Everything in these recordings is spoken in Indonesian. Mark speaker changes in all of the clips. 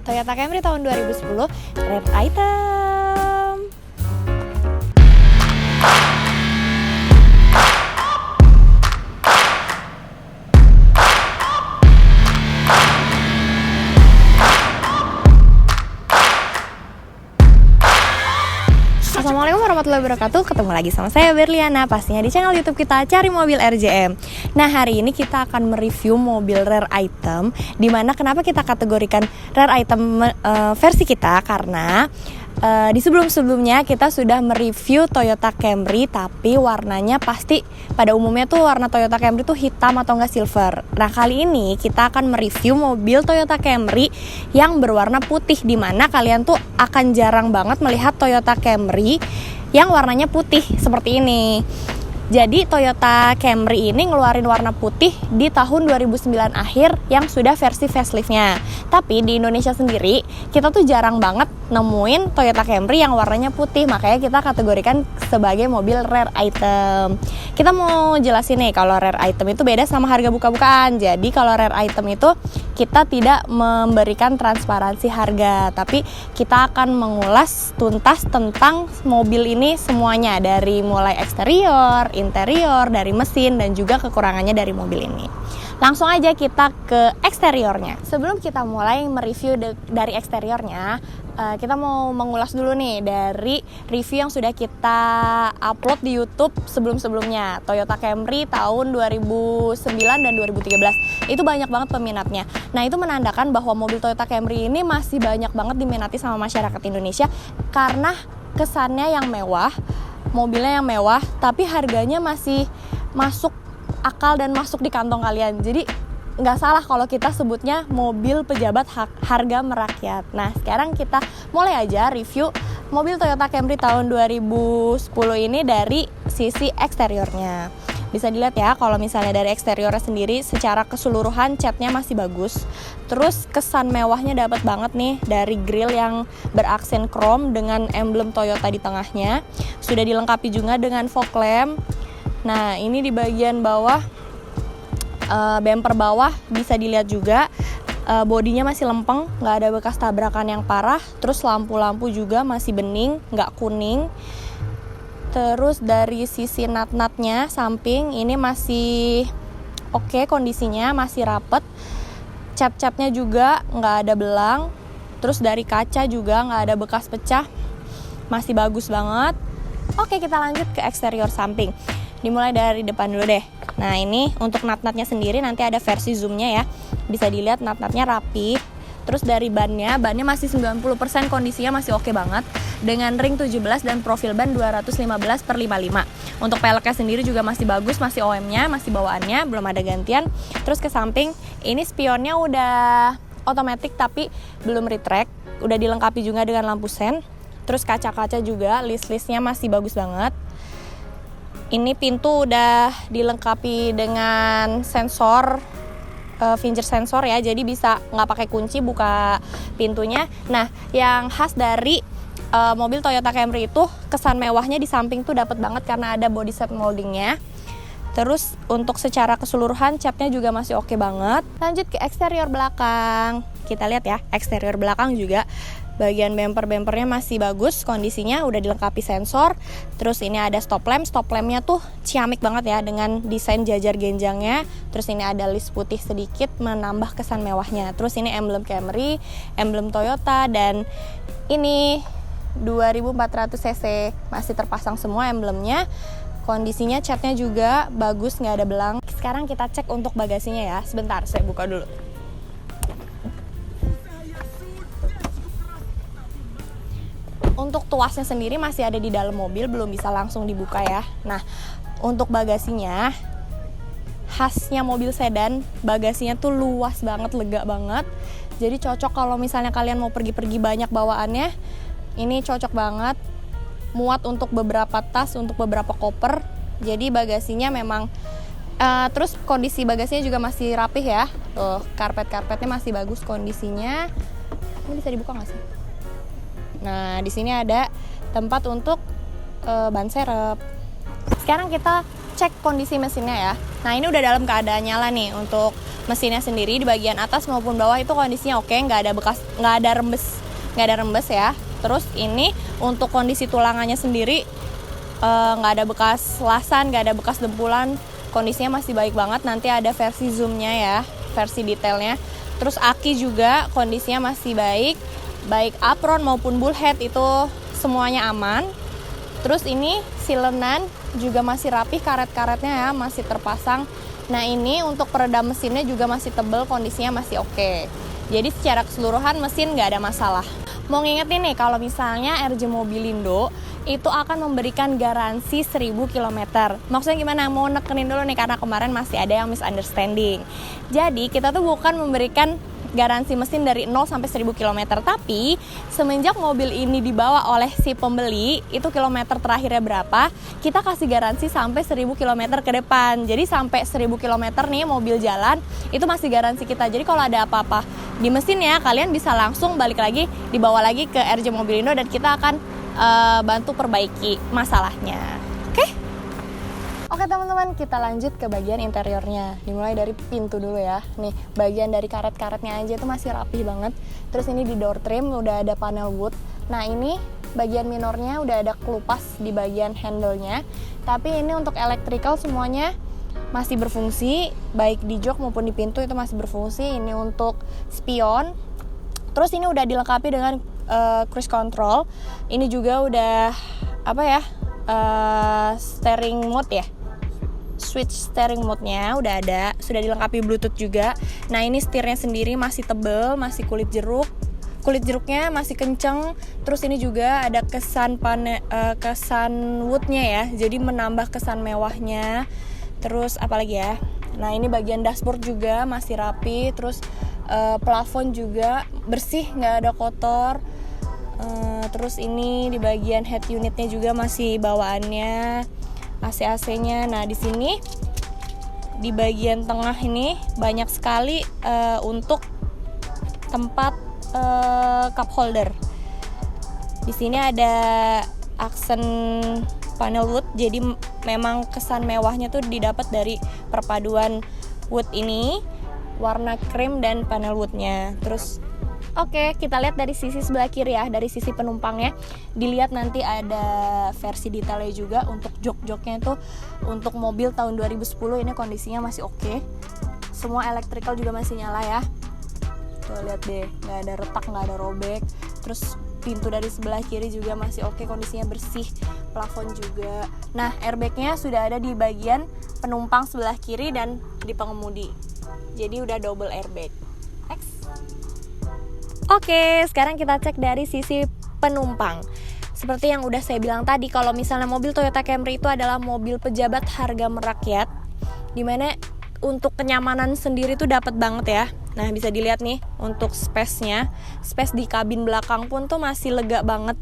Speaker 1: Toyota Camry tahun 2010 red item. Assalamualaikum warahmatullahi wabarakatuh. Ketemu lagi sama saya Berliana, pastinya di channel YouTube kita Cari Mobil RJM. Nah, hari ini kita akan mereview mobil rare item. Dimana kenapa kita kategorikan rare item versi kita, karena di sebelum-sebelumnya kita sudah mereview Toyota Camry, tapi warnanya pasti pada umumnya tuh warna Toyota Camry tuh hitam atau enggak silver. Nah, kali ini kita akan mereview mobil Toyota Camry yang berwarna putih, dimana kalian tuh akan jarang banget melihat Toyota Camry yang warnanya putih seperti ini. Jadi Toyota Camry ini ngeluarin warna putih di tahun 2009 akhir yang sudah versi faceliftnya. Tapi di Indonesia sendiri kita tuh jarang banget nemuin Toyota Camry yang warnanya putih, makanya kita kategorikan sebagai mobil rare item. Kita mau jelasin nih kalau rare item itu beda sama harga buka-bukaan. Jadi kalau rare item itu kita tidak memberikan transparansi harga, tapi kita akan mengulas tuntas tentang mobil ini semuanya, dari mulai eksterior, interior, dari mesin, dan juga kekurangannya dari mobil ini. Langsung aja kita ke eksteriornya. Sebelum kita mulai mereview dari eksteriornya, kita mau mengulas dulu nih dari review yang sudah kita upload di YouTube sebelum-sebelumnya. Toyota Camry tahun 2009 dan 2013. Itu banyak banget peminatnya. Nah, itu menandakan bahwa mobil Toyota Camry ini masih banyak banget diminati sama masyarakat Indonesia karena kesannya yang mewah, mobilnya yang mewah, tapi harganya masih masuk akal dan masuk di kantong kalian. Jadi nggak salah kalau kita sebutnya mobil pejabat harga merakyat. Nah, sekarang kita mulai aja review mobil Toyota Camry tahun 2010 ini dari sisi eksteriornya. Bisa dilihat ya, kalau misalnya dari eksteriornya sendiri secara keseluruhan catnya masih bagus. Terus kesan mewahnya dapat banget nih dari grill yang beraksen chrome dengan emblem Toyota di tengahnya. Sudah dilengkapi juga dengan fog lamp. Nah, ini di bagian bawah, bumper bawah bisa dilihat juga bodinya masih lempeng, nggak ada bekas tabrakan yang parah. Terus lampu-lampu juga masih bening, nggak kuning. Terus dari sisi nut-nutnya samping ini masih oke kondisinya, masih rapet. Cap-capnya juga nggak ada belang. Terus dari kaca juga nggak ada bekas pecah, masih bagus banget. Oke, kita lanjut ke eksterior samping. Dimulai dari depan dulu deh. Nah, ini untuk nut-nutnya sendiri nanti ada versi zoomnya ya. Bisa dilihat nut-nutnya rapi. Terus dari bannya masih 90% kondisinya masih oke banget, dengan ring 17 dan profil ban 215/55. Untuk peleknya sendiri juga masih bagus, masih OM-nya, masih bawaannya, belum ada gantian. Terus ke samping, ini spionnya udah otomatis tapi belum retract, udah dilengkapi juga dengan lampu sen. Terus kaca-kaca juga list-listnya masih bagus banget. Ini pintu udah dilengkapi dengan sensor, finger sensor ya, jadi bisa nggak pakai kunci buka pintunya. Nah, yang khas dari mobil Toyota Camry itu kesan mewahnya di samping tuh dapat banget karena ada body set moldingnya. Terus untuk secara keseluruhan catnya juga masih oke banget. Lanjut ke eksterior belakang. Kita lihat ya, eksterior belakang juga bagian bumpernya masih bagus kondisinya, udah dilengkapi sensor. Terus ini ada stop lampnya tuh ciamik banget ya dengan desain jajar genjangnya. Terus ini ada list putih sedikit menambah kesan mewahnya. Terus ini emblem Camry, emblem Toyota, dan ini 2400 cc masih terpasang semua emblemnya. Kondisinya catnya juga bagus, nggak ada belang. Sekarang kita cek untuk bagasinya ya. Sebentar, saya buka dulu. Untuk tuasnya sendiri masih ada di dalam mobil, belum bisa langsung dibuka ya. Nah, untuk bagasinya, khasnya mobil sedan, bagasinya tuh luas banget, lega banget. Jadi cocok kalau misalnya kalian mau pergi-pergi banyak bawaannya, ini cocok banget. Muat untuk beberapa tas, untuk beberapa koper. Jadi bagasinya memang, terus kondisi bagasinya juga masih rapih ya. Tuh, karpet-karpetnya masih bagus kondisinya. Ini bisa dibuka nggak sih? Nah, di sini ada tempat untuk ban serep. Sekarang kita cek kondisi mesinnya ya. Nah ini udah dalam keadaan nyala nih. Untuk mesinnya sendiri di bagian atas maupun bawah itu kondisinya oke, nggak ada rembes ya. Terus ini untuk kondisi tulangannya sendiri nggak ada bekas lasan, nggak ada bekas dempulan, kondisinya masih baik banget. Nanti ada versi zoomnya ya, versi detailnya. Terus aki juga kondisinya masih baik apron maupun bullhead itu semuanya aman. Terus ini silenan juga masih rapi, karet-karetnya ya masih terpasang. Nah ini untuk peredam mesinnya juga masih tebal, kondisinya masih oke. Jadi secara keseluruhan mesin nggak ada masalah. Mau ngingetin nih kalau misalnya RJ Mobilindo itu akan memberikan garansi 1000 km. Maksudnya gimana? Mau nekenin dulu nih karena kemarin masih ada yang misunderstanding. Jadi kita tuh bukan memberikan garansi mesin dari 0 sampai 1000 km, tapi semenjak mobil ini dibawa oleh si pembeli, itu kilometer terakhirnya berapa, kita kasih garansi sampai 1000 km ke depan. Jadi sampai 1000 km nih mobil jalan, itu masih garansi kita. Jadi kalau ada apa-apa di mesinnya, kalian bisa langsung balik lagi, dibawa lagi ke RJ Mobilindo dan kita akan bantu perbaiki masalahnya. Oke teman-teman, kita lanjut ke bagian interiornya. Dimulai dari pintu dulu ya. Nih, bagian dari karet-karetnya aja tuh masih rapi banget. Terus ini di door trim udah ada panel wood. Nah ini bagian minornya udah ada kelupas di bagian handle-nya. Tapi ini untuk electrical semuanya masih berfungsi, baik di jok maupun di pintu itu masih berfungsi. Ini untuk spion. Terus ini udah dilengkapi dengan cruise control. Ini juga udah steering mode ya. Switch steering mode-nya udah ada, sudah dilengkapi Bluetooth juga. Nah ini setirnya sendiri masih tebel, masih kulit jeruknya masih kenceng. Terus ini juga ada kesan woodnya ya, jadi menambah kesan mewahnya. Terus apalagi ya, nah ini bagian dashboard juga masih rapi. Terus plafon juga bersih, nggak ada kotor. Terus ini di bagian head unitnya juga masih bawaannya, AC-nya. Nah di sini di bagian tengah ini banyak sekali untuk tempat cup holder. Di sini ada aksen panel wood, jadi memang kesan mewahnya tuh didapat dari perpaduan wood ini, warna krim dan panel woodnya. Terus oke, kita lihat dari sisi sebelah kiri ya, dari sisi penumpangnya. Dilihat nanti ada versi detailnya juga. Untuk jok-joknya itu untuk mobil tahun 2010 ini kondisinya masih oke. Semua electrical juga masih nyala ya. Tuh lihat deh, nggak ada retak, nggak ada robek. Terus pintu dari sebelah kiri juga masih oke, kondisinya bersih. Plafon juga. Nah, airbagnya sudah ada di bagian penumpang sebelah kiri dan di pengemudi. Jadi udah double airbag. Next. Oke, sekarang kita cek dari sisi penumpang. Seperti yang udah saya bilang tadi, kalau misalnya mobil Toyota Camry itu adalah mobil pejabat harga merakyat, dimana untuk kenyamanan sendiri tuh dapat banget ya. Nah bisa dilihat nih untuk space-nya, space di kabin belakang pun tuh masih lega banget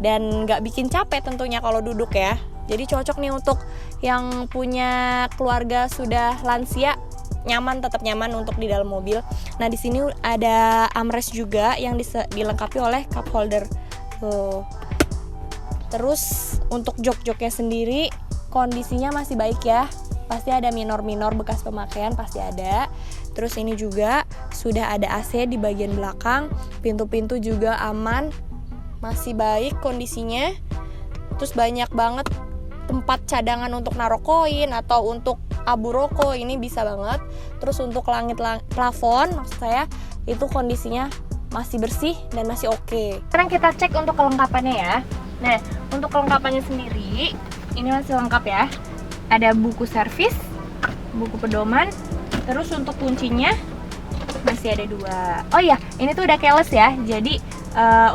Speaker 1: dan nggak bikin capek tentunya kalau duduk ya. Jadi cocok nih untuk yang punya keluarga sudah lansia, nyaman, tetap nyaman untuk di dalam mobil. Nah di sini ada armrest juga yang dilengkapi oleh cup holder. Terus untuk jok-joknya sendiri kondisinya masih baik ya. Pasti ada minor-minor bekas pemakaian, pasti ada. Terus ini juga sudah ada AC di bagian belakang. Pintu-pintu juga aman, masih baik kondisinya. Terus banyak banget tempat cadangan untuk naruh koin atau untuk abu rokok, ini bisa banget. Terus untuk plafon maksud saya itu kondisinya masih bersih dan masih oke. Sekarang kita cek untuk kelengkapannya ya. Nah untuk kelengkapannya sendiri ini masih lengkap ya. Ada buku servis, buku pedoman. Terus untuk kuncinya masih ada 2. Oh iya, ini tuh udah keyless ya. Jadi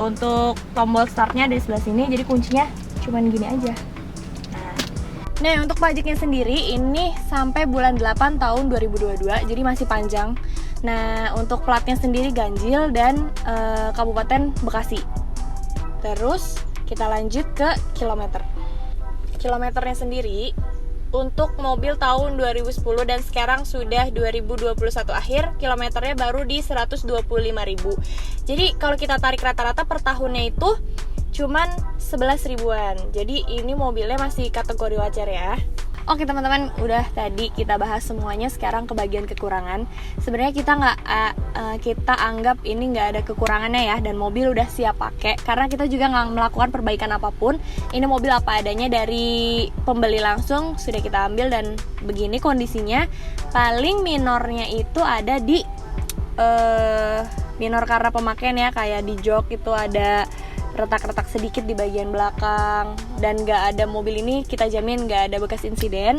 Speaker 1: untuk tombol startnya di sebelah sini. Jadi kuncinya cuman gini aja. Nah untuk pajaknya sendiri ini sampai bulan 8 tahun 2022, jadi masih panjang. Nah untuk platnya sendiri ganjil dan Kabupaten Bekasi. Terus kita lanjut ke kilometer. Kilometernya sendiri untuk mobil tahun 2010 dan sekarang sudah 2021 akhir, kilometernya baru di 125.000. Jadi kalau kita tarik rata-rata per tahunnya itu cuman 11 ribuan. Jadi ini mobilnya masih kategori wajar ya. Oke teman-teman, udah tadi kita bahas semuanya. Sekarang ke bagian kekurangan. Sebenarnya kita kita anggap ini nggak ada kekurangannya ya, dan mobil udah siap pakai karena kita juga nggak melakukan perbaikan apapun. Ini mobil apa adanya dari pembeli langsung sudah kita ambil, dan begini kondisinya. Paling minornya itu ada di minor karena pemakaian ya, kayak di jok itu ada retak-retak sedikit di bagian belakang, dan nggak ada, mobil ini kita jamin nggak ada bekas insiden.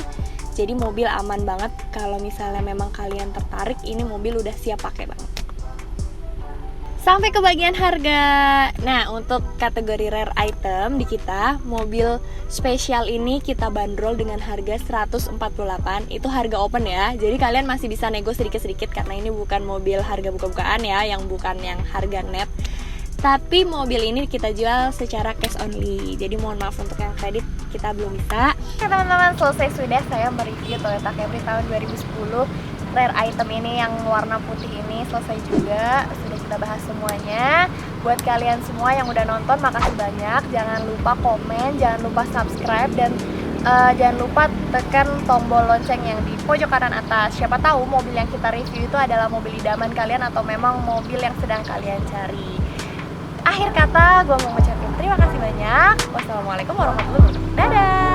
Speaker 1: Jadi mobil aman banget. Kalau misalnya memang kalian tertarik, ini mobil udah siap pakai banget. Sampai ke bagian harga. Nah, untuk kategori rare item di kita, mobil spesial ini kita bandrol dengan harga 148. Itu harga open ya. Jadi kalian masih bisa nego sedikit-sedikit karena ini bukan mobil harga buka-bukaan ya, yang bukan yang harga net. Tapi mobil ini kita jual secara cash only. Jadi mohon maaf untuk yang kredit kita belum bisa. Oke teman-teman, selesai sudah saya mereview Toyota Camry tahun 2010. Rare item ini yang warna putih ini selesai juga. Sudah kita bahas semuanya. Buat kalian semua yang udah nonton, makasih banyak. Jangan lupa komen, jangan lupa subscribe, dan jangan lupa tekan tombol lonceng yang di pojok kanan atas. Siapa tahu mobil yang kita review itu adalah mobil idaman kalian atau memang mobil yang sedang kalian cari. Akhir kata, gue mau ngucapin terima kasih banyak. Wassalamualaikum warahmatullahi wabarakatuh. Dadah!